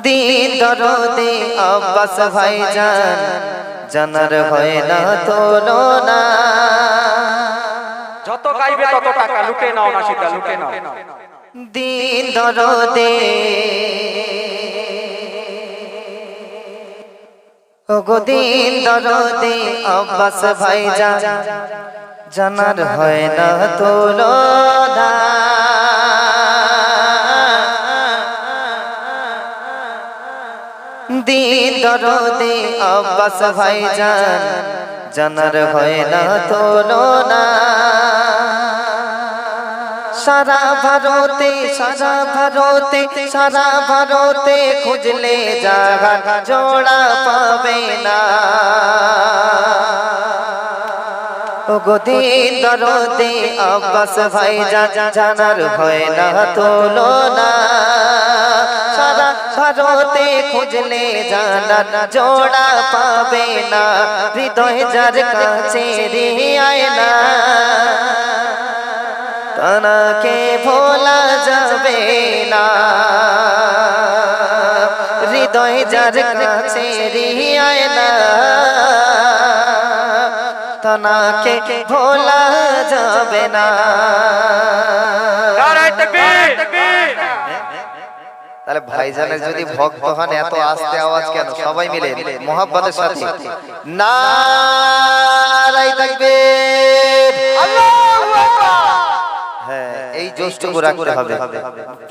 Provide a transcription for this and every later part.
দিন দরদে আব্বাস ভাইজান জানার হয় না তুলনা। যত গাইবে তত টাকা লুটে নাও না, সেটা লুটে নাও। দিন দরদে ওগো দিন দরদে আব্বাস ভাইজান জানার হয় না তুলনা। দিন দরদে আব্বাস ভাইজান জানার হয় না তুলনা। সারা ভারতে সারা ভারতে সারা ভারতে খুঁজলে জাগা জোড়া পাবে না। ওগো দিন দরদে আব্বাস ভাইজান জানার হয় না তুলনা। সারা ভারতে খুঁজলে জানার জোড়া পাবে না। হৃদয় যার কাছে রিয়ায় না তাকে ভোলা যাবে না। হৃদয় যার কাছে রিয়ায় না তাকে ভোলা যাবে না। তাহলে ভাইজানের যদি ভক্ত হন এত আস্তে আওয়াজ কেন? সবাই মিলে মোহাব্বতের সাথে নারায়ে তাকবীর, আল্লাহু আকবার। হ্যাঁ, এই জোশটুকু রাখতে হবে।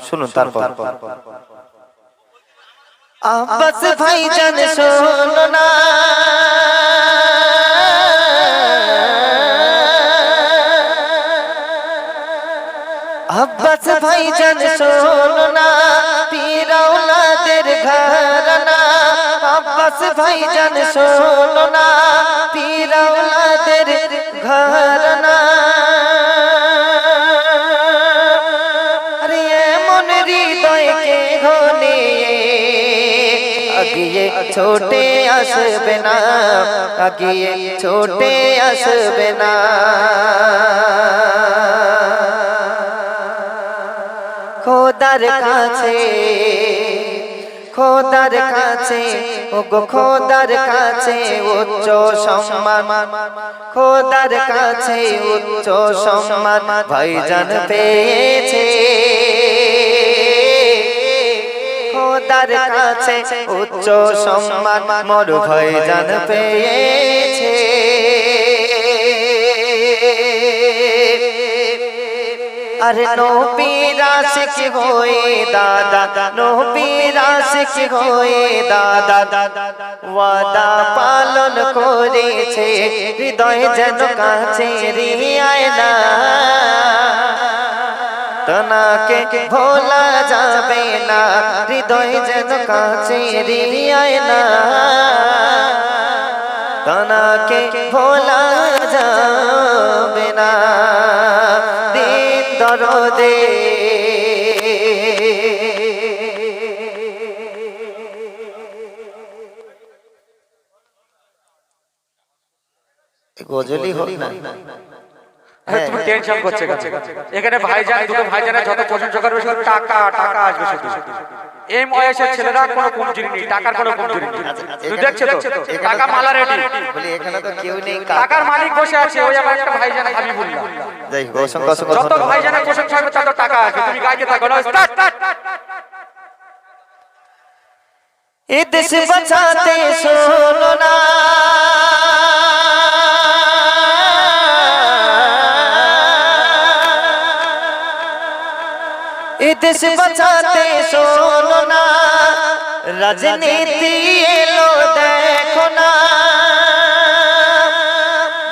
শুনুন তারপর আব্বাস ভাইজান শোনো না, আব্বাস ভাইজান শোনো না, পীর আওলাদের ঘরানা। আব্বাস ভাইজান শোনো না, পীর আওলাদের ঘরানা। আরে এমন হৃদয়কে ঘনে আগিয়ে ছোটে আসবে না, আগিয়ে ছোটে আসবে না। খোদার কাছে খোদার কাছে ওগো খোদার কাছে উচ্চ সম্মান, খোদার কাছে উচ্চ সম্মান ভাইজান পেয়েছে। খোদার কাছে উচ্চ সম্মান মোর ভাইজান পেয়েছে। আরে নবীর আশিক হয়ে দাদা, নবীর আশিক হয়ে দাদা ওয়াদা পালন করেছে। হৃদয় যেন কাছে রিয়ায় না তাকে ভোলা যাবে না। হৃদয় যেন কাছে রিয়ায় না তাকে ভোলা যাবে না। দিন দরদে গজলই হোক না, তুমি টেনশন করছে এখানে ভাইজান, দুটো ভাইজানের যত প্রশংসা করবে শুধু টাকা টাকা আসবে শুধু। এই বয়সের ছেলেরা কোনো কমজোরি নেই, টাকার কোনো কমজোরি নেই। তুই দেখছো তো টাকা মালা রেডি, বলি এখানে তো কেউ নেই, টাকার মালিক বসে আছে। ওই আমার একটা ভাইজান হাবিবুল্লাহ, যাই হোক অসংখ্য অসংখ্য যত ভাইজানের প্রশংসা হবে তত টাকা আসবে। তুমি গাইতে থাকো না, স্টার্ট। এ দেশ বাঁচাতে শোনো না, এ দেশ বাঁচাতে শোনো না। রাজনীতি এলো দেখো না,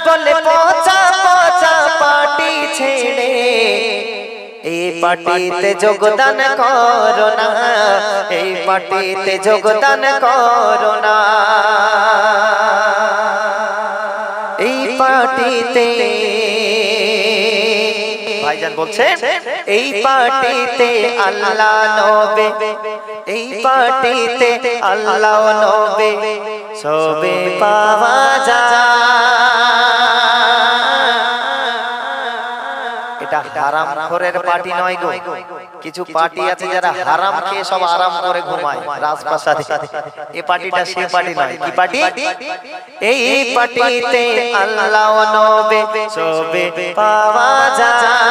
বলে পচা পচা পার্টি ছেড়ে এই পার্টিতে যোগদান করো না, এই পার্টিতে যোগদান করো না। এই পার্টিতে ভাইজান বলছে এই পার্টিতে আল্লাহ নবে, এই পার্টিতে আল্লাহ নবে সবে পাওয়া যায়। এটা হারামখোরের পার্টি নয় গো। কিছু পার্টি আছে যারা হারাম খেয়ে সব আরাম করে ঘুমায় রাজপ্রাসাদে। এই পার্টিটা সেই পার্টি নয়। কি পার্টি? এই পার্টিতে আল্লাহ ও নবী সবে পাওয়া যায়।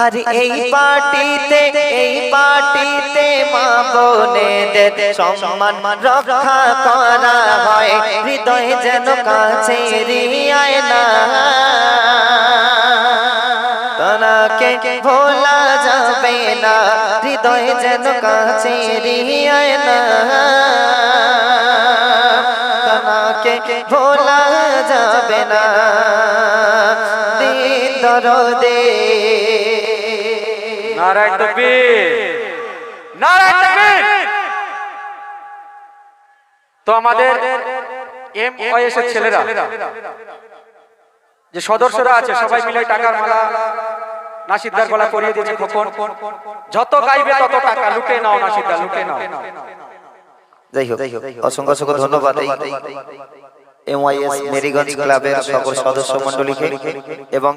আর এই পার্টিতে মা বোনেদের সম্মান রক্ষা করা হয়। হৃদয়ে যেন কাছে রিয়ায় না, তাকে ভোলা যাবে না। হৃদয়ে যেন কাছে রিয়ায় না, তাকে ভোলা যাবে না। দিন দরদে নারায়ে তাকবীর, নারায়ে তাকবীর। তো আমাদের MOS এর ছেলেরা যে সদস্যরা আছে সবাই মিলে টাকার মালা নাসিরদার গলা পরিয়ে দিয়েছে। খোকন যত গাইবে তত টাকা লুটে নাও, নাসিরদা লুটে নাও। যাই হোক, অসংখ্য অসংখ্য ধন্যবাদ এই MOS মেরিগঞ্জ ক্লাবের সকল সদস্য মণ্ডলীকে এবং